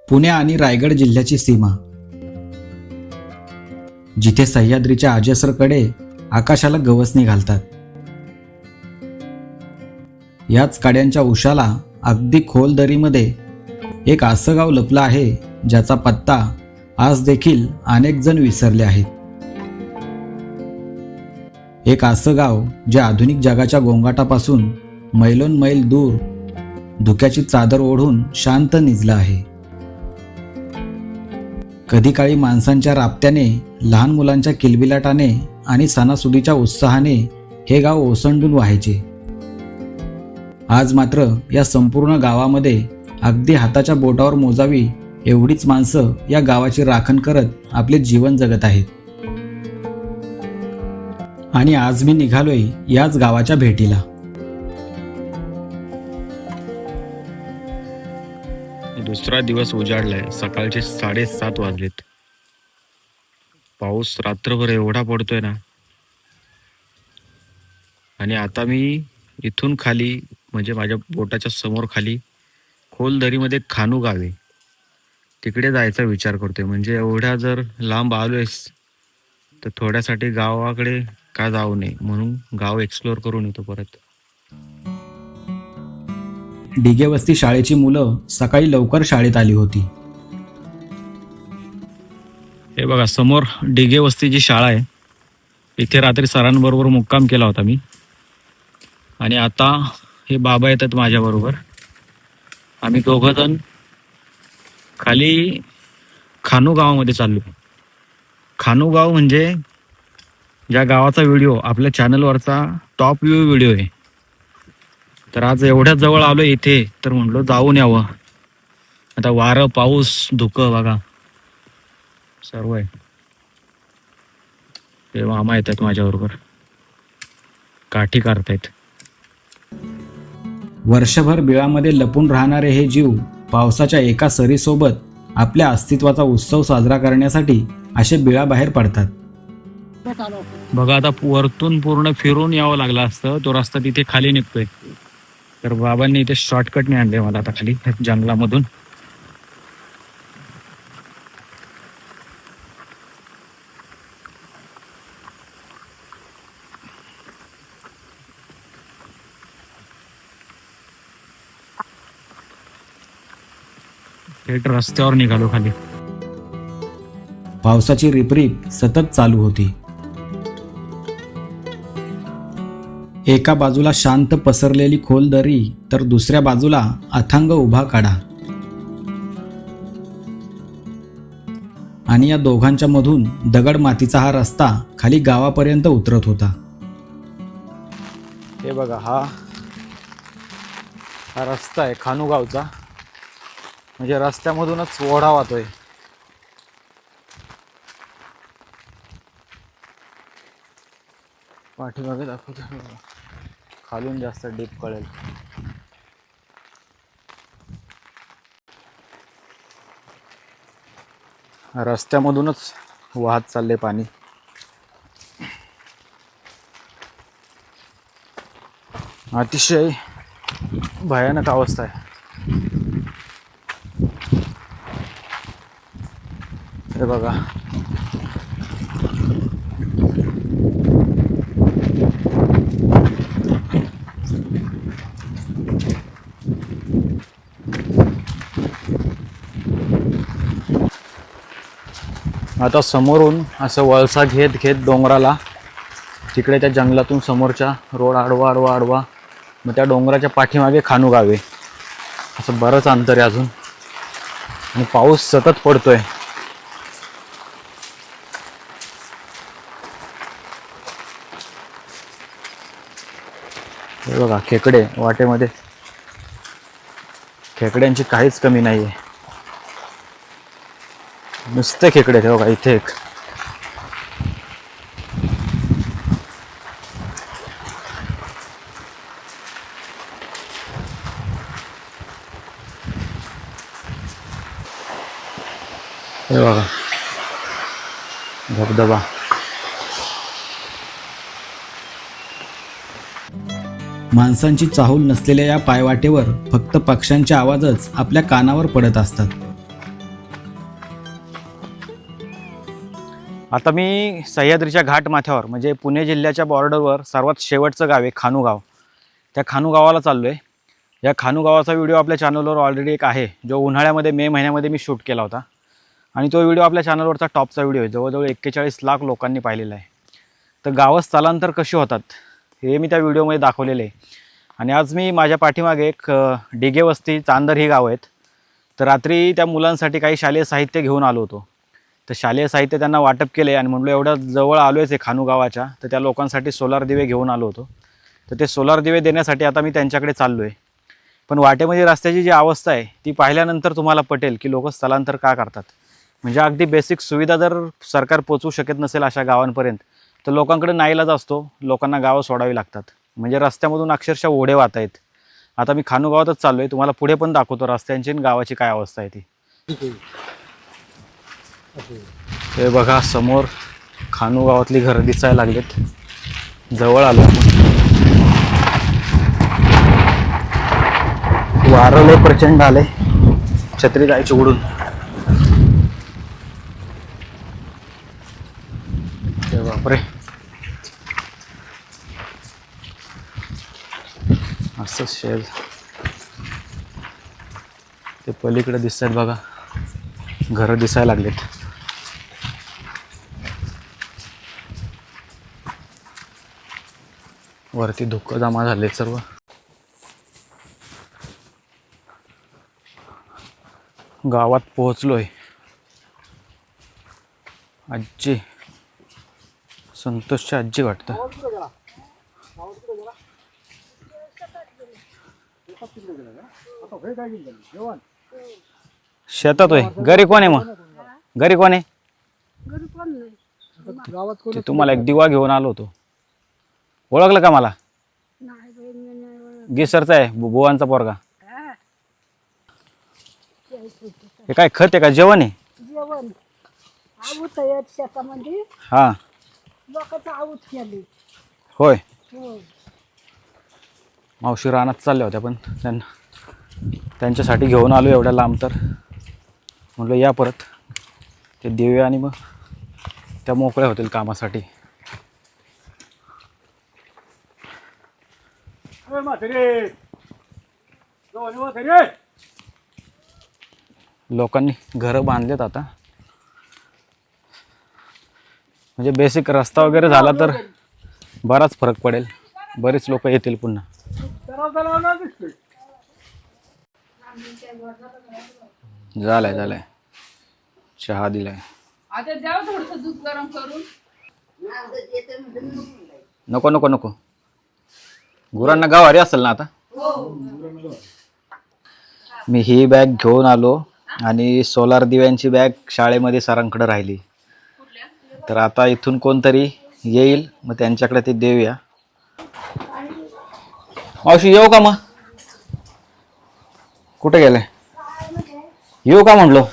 पुणे आणि रायगड जिल्ह्याची सीमा, जिथे सह्याद्रीच्या अजस्र कडे आकाशाला गवसणी घालतात. याच काड्यांच्या उशाला अगदी खोल दरीमध्ये एक असं गाव लपलं आहे ज्याचा पत्ता आज देखील अनेक जण विसरले आहेत. एक असं गाव जे आधुनिक जगाच्या गोंगाटापासून मैलोन मैल दूर धुक्याची चादर ओढून शांत निजलं आहे. कधी काळी माणसांच्या राबत्याने, लहान मुलांच्या किलबिलाटाने आणि सणासुदीच्या उत्साहाने हे गाव ओसंडून व्हायचे. आज मात्र या संपूर्ण गावामध्ये अगदी हाताच्या बोटावर मोजावी एवढीच माणसं या गावाची राखण करत आपले जीवन जगत आहेत. आणि आज मी निघालोय याच गावाच्या भेटीला. दुसरा दिवस उजाडलाय. सकाळचे 7:30 वाजलेत. पाऊस रात्रभर एवढा पडतोय ना. आणि आता मी इथून खाली, म्हणजे माझ्या बोटाच्या समोर खाली खोल दरीमध्ये खानू गावे, तिकडे जायचा विचार करतोय. म्हणजे एवढ्या जर लांब आलोयस तर थोड्यासाठी गावाकडे का जाऊ नये, म्हणून गाव एक्सप्लोअर करून येतो परत. डिगे वस्ती शाळेची मुलं सकाळी लवकर शाळेत आली होती. हे बघा, समोर डिगे वस्तीची शाळा आहे. इथे रात्री सरांबरोबर मुक्काम केला होता मी. आणि आता हे बाबा येतात माझ्याबरोबर. आम्ही दोघं जण खाली खानू गावामध्ये चाललो. खानू गाव म्हणजे ज्या गावाचा व्हिडिओ आपल्या चॅनलवरचा टॉप व्ह्यू व्हिडिओ आहे. तर आज एवढ्या जवळ आलो इथे, तर म्हणलो जाऊन यावं. आता वारं, पाऊस, धुकं बघा सर्व आहे. ते मामा येतात माझ्याबरोबर, काठी काढतायत. वर्षभर बिळामध्ये लपून राहणारे हे जीव पावसाच्या एका सरीसोबत आपल्या अस्तित्वाचा उत्सव साजरा करण्यासाठी असे बिळाबाहेर पडतात. बघा, आता वरतून पूर्ण फिरून यावं लागलं असतं. तो रस्ता तिथे खाली निघतोय. तर बाबांनी इथे शॉर्टकटने आणले मला आता खाली जंगलामधून. थेट रस्त्यावर निघालो खाली. पावसाची रिपरिप सतत चालू होती. एका बाजूला शांत पसरलेली खोल दरी, तर दुसऱ्या बाजूला अथांग उभा काडा. आणि या दोघांच्या मधून दगड मातीचा हा रस्ता खाली गावापर्यंत उतरत होता. हे बघा, हा रस्ता आहे खानू गावचा. म्हणजे रस्त्यामधूनच ओढा वाहतोय. पाठीमागे दाखवतो, खालून जास्त डीप कळेल. रस्त्यामधूनच वाहत चालले पाणी. अतिशय भयानक अवस्था आहे. हे बघा, आता समोरून असं वळसा घेत घेत डोंगराला, तिकडे त्या जंगलातून समोरच्या रोड आडवा आडवा आडवा, मग त्या डोंगराच्या पाठीमागे खानू गावे. असं बरंच अंतर आहे अजून. आणि पाऊस सतत पडतोय. हे बघा, खेकडे वाटेमध्ये. खेकड्यांची काहीच कमी नाही आहे. नुसते खेकडे. हे बघा, इथे एक. हे बघा, धबधबा. माणसांची चाहूल नसलेल्या या पायवाटेवर फक्त पक्ष्यांचे आवाजच आपल्या कानावर पडत असतात. आता मी सह्याद्रीच्या घाट माथ्यावर म्हणजे पुणे जिल्ह्याच्या बॉर्डरवर सर्वात शेवटचं गाव आहे खानू गाव. त्या खानू गावाला चाललो आहे. या खानू गावाचा व्हिडिओ आपल्या चॅनलवर ऑलरेडी एक आहे, जो उन्हाळ्यामध्ये मे महिन्यामध्ये मी शूट केला होता. आणि तो व्हिडिओ आपल्या चॅनलवरचा टॉपचा व्हिडिओ आहे, जवळजवळ 41 लाख लोकांनी पाहिलेला आहे. तर गावं स्थलांतर कशी होतात हे मी त्या व्हिडिओमध्ये दाखवलेले आहे. आणि आज मी माझ्या पाठीमागे एक डिगे वस्ती चांदर ही गाव आहेत. तर रात्री त्या मुलांसाठी काही शालेय साहित्य घेऊन आलो होतो. तर शालेय साहित्य त्यांना वाटप केले आणि म्हणलो एवढ्या जवळ आलो आहे खानू गावाच्या, तर त्या लोकांसाठी सोलार दिवे घेऊन आलो होतो. तर ते सोलार दिवे देण्यासाठी आता मी त्यांच्याकडे चाललो आहे. पण वाटेमध्ये रस्त्याची जी अवस्था आहे ती पाहिल्यानंतर तुम्हाला पटेल की लोक स्थलांतर का करतात. म्हणजे अगदी बेसिक सुविधा जर सरकार पोचवू शकत नसेल अशा गावांपर्यंत, तर लोकांकडे नाईलाज असतो, लोकांना गावं सोडावी लागतात. म्हणजे रस्त्यामधून अक्षरशः ओढे वाहत आहेत. आता मी खानू गावातच चाललो आहे, तुम्हाला पुढे पण दाखवतो रस्त्यांची आणि गावाची काय अवस्था आहे ती. हे बघा समोर खानू गावातली घरं दिसायला लागलेत. जवळ आलो आपण. वारं लय प्रचंड आले, छत्री जायची उडून. बापरे, असं शेल ते पलीकडे दिसत आहेत बघा, घरं दिसायला लागलेत. वरती धुकं जमा झाले सर्व. गावात पोहोचलोय. आजी, संतोषची आजी वाटतं. शेतात होय. घरी कोण आहे मग? घरी कोण आहे? ते तुम्हाला एक दिवा घेऊन आलो होतो, ओळखलं का मला? गिसरचा आहे, बुवांचा पोरगा. हे काय खत आहे का जेवण आहे? जेवण आऊत आहे शेतामध्ये. हा लोकांचं आऊत केले. होय. हो. मावशी रानात चालल्या होत्या, पण त्यांच्यासाठी घेऊन आलो एवढ्या लांब. तर म्हटलं या परत ते देऊया आणि मग त्या मोकळ्या होतील कामासाठी. लोकांनी घरं बांधलेत आता. म्हणजे बेसिक रस्ता वगैरे झाला तर बराच फरक पडेल, बरेच लोक येतील पुन्हा. झालंय चहा दिलाय. आता द्या थोडंसं दूध गरम करून. नको गुरांना गावारी असेल ना आता. मी ही बॅग घेऊन आलो आणि सोलार दिव्यांची बॅग शाळेमध्ये सरांकडे राहिली. तर आता इथून कोणतरी येईल, मग त्यांच्याकडे ते देऊया. मावशी येऊ का मग? कुठे गेले? येऊ का म्हटलो?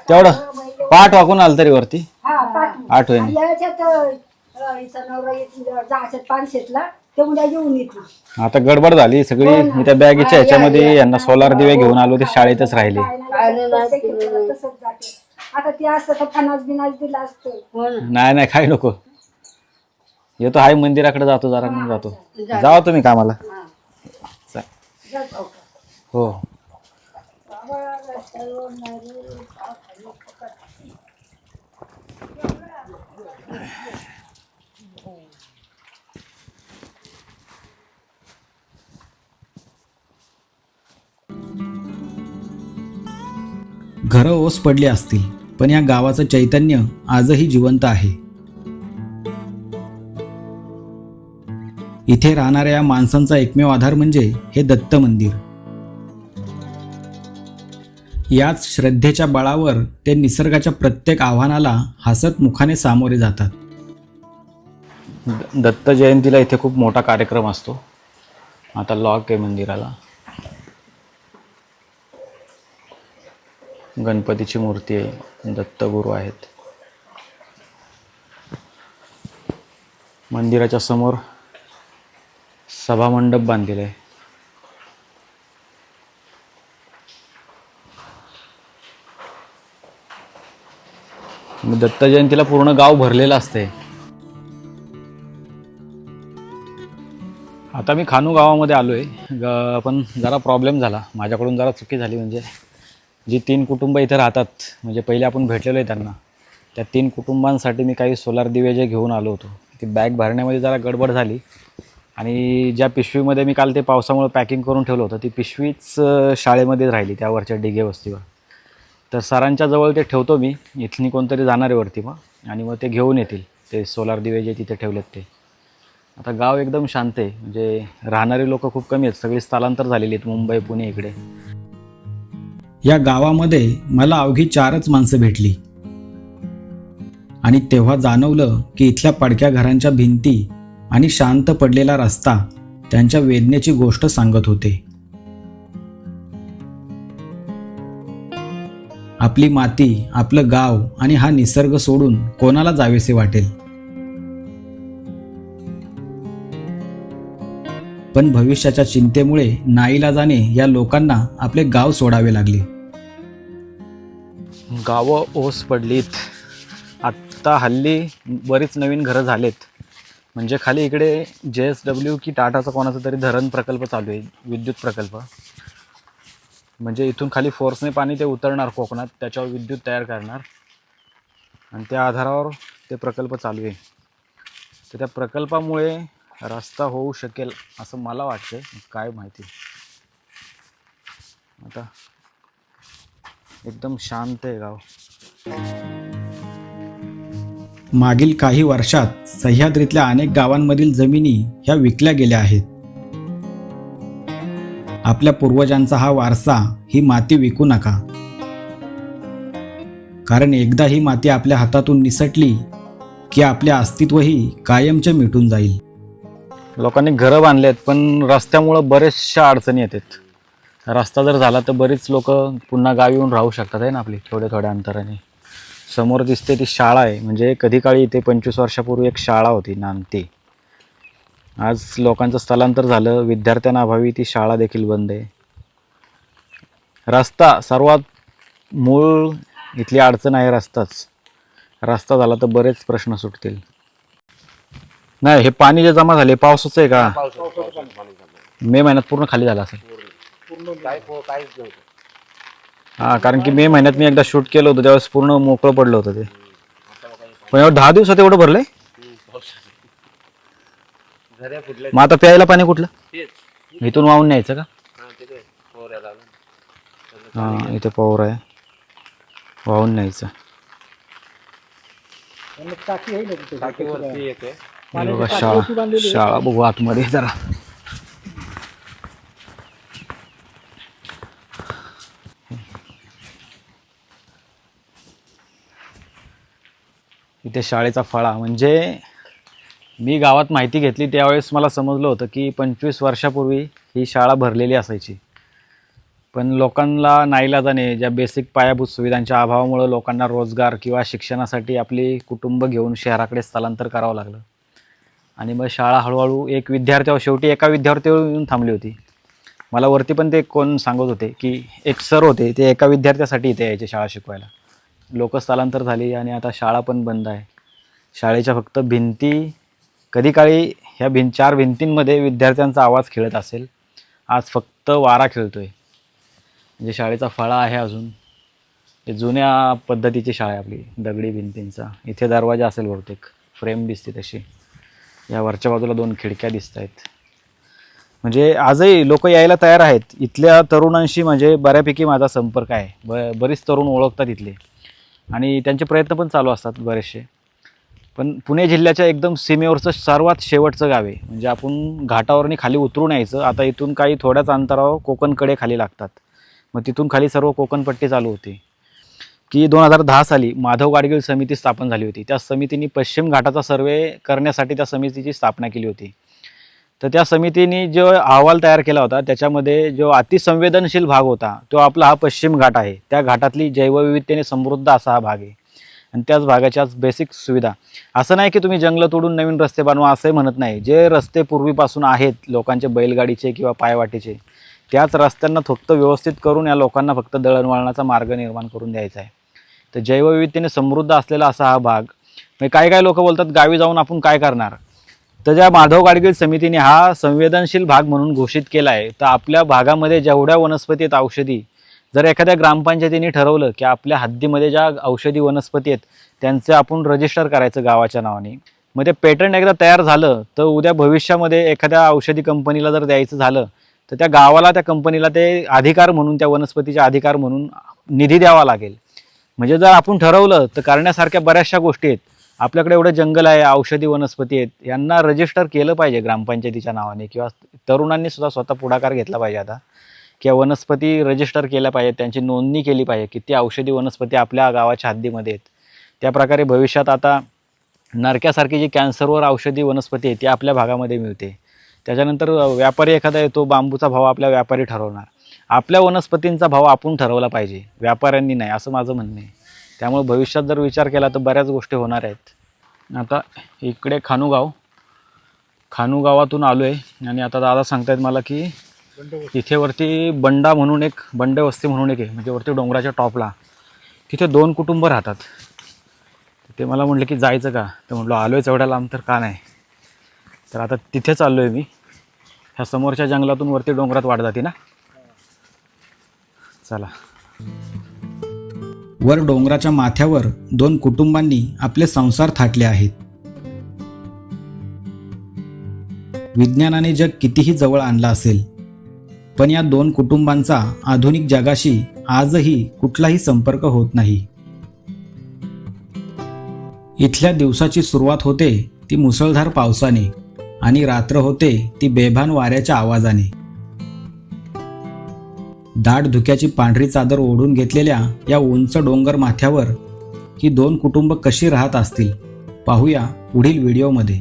तेवढं पाठ वाकून आलं तरी वरती आठवण. आता गडबड झाली सगळी. मी त्या बॅगेच्या ह्याच्यामध्ये यांना सोलार दिवे घेऊन आलो, ते शाळेतच राहिले. आता ते असतं तर फणास बिनास दिला असतं. नाही काही नको. येतो हाय मंदिराकडे जातो, जरा मग जातो. जावा तुम्ही कामाला. हो. घरं ओस पडली असतील, पण या गावाचं चैतन्य आजही जिवंत आहे. इथे राहणाऱ्या या माणसांचा एकमेव आधार म्हणजे हे दत्त मंदिर. याच श्रद्धेच्या बळावर ते निसर्गाच्या प्रत्येक आव्हानाला हसत मुखाने सामोरे जातात. दत्त जयंतीला इथे खूप मोठा कार्यक्रम असतो. आता लॉक आहे मंदिराला. गणपतीची मूर्ती आहे, दत्तगुरू आहेत. मंदिराच्या समोर सभामंडप बांधलेला आहे. मग दत्त जयंतीला पूर्ण गाव भरलेलं असते. आता मी खानू गावामध्ये आलो आहे, पण जरा प्रॉब्लेम झाला माझ्याकडून, जरा चुकी झाली. म्हणजे जी 3 कुटुंब इथे राहतात, म्हणजे पहिले आपण भेटलेलो आहे त्यांना, त्या 3 कुटुंबांसाठी मी काही सोलार दिवे जे घेऊन आलो होतो, ती बॅग भरण्यामध्ये जरा गडबड झाली आणि ज्या पिशवीमध्ये मी काल ते पावसामुळे पॅकिंग करून ठेवलं होतं ती पिशवीच शाळेमध्येच राहिली त्यावरच्या डिगे वस्तीवर. तर सरांच्या जवळ ते ठेवतो मी, इथली कोणतरी जाणार आहे वरती मग, आणि मग ते घेऊन येतील ते सोलार दिवे जे तिथे ठेवलेत ते. आता गाव एकदम शांत आहे, म्हणजे राहणारी लोक खूप कमी आहेत, सगळी स्थलांतर झालेली आहेत मुंबई पुणे इकडे. या गावामध्ये मला अवघी 4च माणसं भेटली आणि तेव्हा जाणवलं की इथल्या पडक्या घरांच्या भिंती आणि शांत पडलेला रस्ता त्यांच्या वेदनेची गोष्ट सांगत होते. आपली माती, आपलं गाव आणि हा निसर्ग सोडून कोणाला जावेसे वाटेल. पण भविष्याच्या चिंतेमुळे नाईलाजाने या लोकांना आपले गाव सोडावे लागले. गावं ओस पडलीत. आत्ता हल्ली बरीच नवीन घरं झालेत. म्हणजे खाली इकडे JSW की टाटाचा कोणाचा तरी धरण प्रकल्प चालू आहे, विद्युत प्रकल्प. म्हणजे इथून खाली फोर्सने पाणी ते उतरणार कोकणात, त्याच्यावर विद्युत तयार करणार आणि त्या आधारावर ते प्रकल्प चालू आहे. तर त्या प्रकल्पामुळे रस्ता होऊ शकेल असं मला वाटतं, काय माहिती. आता एकदम शांत आहे गाव. मागील काही वर्षात सह्याद्रीतल्या अनेक गावांमधील जमिनी ह्या विकल्या गेल्या आहेत. आपल्या पूर्वजांचा हा वारसा, ही माती विकू नका, कारण एकदा ही माती आपल्या हातातून निसटली की आपले अस्तित्वही कायमचे मिटून जाईल. लोकांनी घरं बांधलेत, पण रस्त्यामुळं बरेचशा अडचणी येतात. रस्ता जर झाला तर बरीच लोक पुन्हा गावी येऊन राहू शकतात आहे ना आपली, थोड्या अंतराने. समोर दिसते ती शाळा आहे, म्हणजे कधी काळी इथे 25 वर्षापूर्वी एक शाळा होती नांदती. आज लोकांचं स्थलांतर झालं, विद्यार्थ्यांना अभावी ती शाळा देखील बंद आहे. रस्ता सर्वात मूळ इथली अडचण आहे, रस्ताच. रस्ता झाला तर बरेच प्रश्न सुटतील. नाही, हे पाणी जे जमा झाले पावसाचं आहे का? मे महिन्यात पूर्ण खाली झालं असेल. हां, कारण की मे महिन्यात मी एकदा शूट केलं होतं, त्यावेळेस पूर्ण मोकळं पडलं होतं ते. पण एवढं 10 दिवसात एवढं भरलंय. मग आता प्यायला पाणी कुठलं? इथून वाहून न्यायचं का? हां, इथे पॉवर आहे, वाहून न्यायचं. हे बघा शाळा बघू आतमध्ये जरा. इथे शाळेचा फळा. म्हणजे मी गावात माहिती घेतली त्यावेळेस मला समजलं होतं की 25 वर्षापूर्वी ही शाळा भरलेली असायची. पण लोकांना नाईलाजाने ज्या बेसिक पायाभूत सुविधांच्या अभावामुळे लोकांना रोजगार किंवा शिक्षणासाठी आपली कुटुंब घेऊन शहराकडे स्थलांतर करावं लागलं. आणि मग शाळा हळूहळू एक विद्यार्थ्यावर, शेवटी एका विद्यार्थ्यावर येऊन थांबली होती. मला वरती पण ते कोण सांगत होते की एक सर होते, ते एका विद्यार्थ्यासाठी इथे यायचे शाळा शिकवायला. लोक स्थलांतर झाली आणि आता शाळा पण बंद आहे. शाळेच्या फक्त भिंती, कधी काळी ह्या 4 भिंतींमध्ये विद्यार्थ्यांचा आवाज खेळत असेल. आज फक्त वारा खेळतोय. म्हणजे शाळेचा फळा आहे अजून. ते जुन्या पद्धतीची शाळा आहे आपली, दगडी भिंतींचा. इथे दरवाजा असेल बहुतेक, फ्रेम दिसते तशी. या वरच्या बाजूला 2 खिडक्या दिसत आहेत. म्हणजे आजही लोक यायला तयार आहेत. इथल्या तरुणांशी म्हणजे बऱ्यापैकी माझा संपर्क आहे. बरीच तरुण ओळखतात इथले आणि त्यांचे प्रयत्न पण चालू असतात बरेचसे. पण पुणे जिल्ह्याच्या एकदम सीमेवरचं सर्वात शेवटचं गाव आहे. म्हणजे आपण घाटावरनी खाली उतरून यायचं. आता इथून काही थोड्याच अंतरावर कोकणकडे खाली लागतात. मग तिथून खाली सर्व कोकणपट्टी चालू होती. की 2010 साली माधव गाडगीळ समिती स्थापन झाली होती. त्या समितीने पश्चिम घाटाचा सर्वे करण्यासाठी त्या समितीची स्थापना केली होती. तर त्या समितीने जो अहवाल तयार केला होता त्याच्यामध्ये जो अतिसंवेदनशील भाग होता तो आपला हा पश्चिम घाट आहे. त्या घाटातली जैवविविधतेने समृद्ध असा हा भाग आहे. आणि त्याच भागाच्याच बेसिक सुविधा, असं नाही की तुम्ही जंगलं तोडून नवीन रस्ते बनवा असंही म्हणत नाही. जे रस्ते पूर्वीपासून आहेत लोकांचे बैलगाडीचे किंवा पायवाटेचे, त्याच रस्त्यांना फक्त व्यवस्थित करून या लोकांना फक्त दळणवळणाचा मार्ग निर्माण करून द्यायचा आहे. तर जैवविविधतेने समृद्ध असलेला असा हा भाग. म्हणजे काही लोक बोलतात गावी जाऊन आपण काय करणार, तर ज्या माधव गाडगीळ समितीने हा संवेदनशील भाग म्हणून घोषित केला आहे, तर आपल्या भागामध्ये जेवढ्या वनस्पती आहेत औषधी, जर एखाद्या ग्रामपंचायतीने ठरवलं की आपल्या हद्दीमध्ये ज्या औषधी वनस्पती आहेत त्यांचे आपण रजिस्टर करायचं गावाच्या नावाने, मग ते पेटंट एकदा तयार झालं तर उद्या भविष्यामध्ये एखाद्या औषधी कंपनीला जर द्यायचं झालं तर त्या गावाला, त्या कंपनीला ते अधिकार म्हणून, त्या वनस्पतीचे अधिकार म्हणून निधी द्यावा लागेल. म्हणजे जर आपण ठरवलं तर करण्यासारख्या बऱ्याचशा गोष्टी आहेत. आपल्याकडे एवढं जंगल आहे, औषधी वनस्पती आहेत, यांना रजिस्टर केलं पाहिजे ग्रामपंचायतीच्या नावाने, किंवा तरुणांनी सुद्धा स्वतः पुढाकार घेतला पाहिजे आता, किंवा वनस्पती रजिस्टर केल्या पाहिजेत, त्यांची नोंदणी केली पाहिजे किती औषधी वनस्पती आपल्या गावाच्या हद्दीमध्ये आहेत. त्याप्रकारे भविष्यात आता नरक्यासारखी जी कॅन्सरवर औषधी वनस्पती आहे ती आपल्या भागामध्ये मिळते. त्याच्यानंतर व्यापारी एखादा येतो, बांबूचा भाव आपल्या व्यापारी ठरवणार. आपल्या वनस्पतींचा भाव आपण ठरवला पाहिजे, व्यापाऱ्यांनी नाही, असं माझं म्हणणं आहे. त्यामुळे भविष्यात जर विचार केला तर बऱ्याच गोष्टी होणार आहेत. आता इकडे खानुगावातून आलो आहे आणि आता दादा सांगतायत मला की तिथे वरती बंडा म्हणून एक, बंडे वस्ती म्हणून एक आहे, म्हणजे वरती डोंगराच्या टॉपला तिथे 2 कुटुंब राहतात. ते मला म्हटलं की जायचं का, तर म्हटलं आलो आहे एवढ्या लांब तर का नाही. तर आता तिथे चाललो आहे मी. ह्या समोरच्या जंगलातून वरती डोंगरात वाढ जाते ना. चला. वर डोंगराच्या माथ्यावर 2 कुटुंबांनी आपले संसार थाटले आहेत. विज्ञानाने जग कितीही जवळ आणलं असेल, पण या 2 कुटुंबांचा आधुनिक जगाशी आजही कुठलाही संपर्क होत नाही. इथल्या दिवसाची सुरुवात होते ती मुसळधार पावसाने आणि रात्र होते ती बेभान वाऱ्याच्या आवाजाने. दाट धुक्याची पांढरी चादर ओढून घेतलेल्या या उंच डोंगर माथ्यावर ही 2 कुटुंब कशी राहत असतील पाहूया पुढील व्हिडिओमध्ये.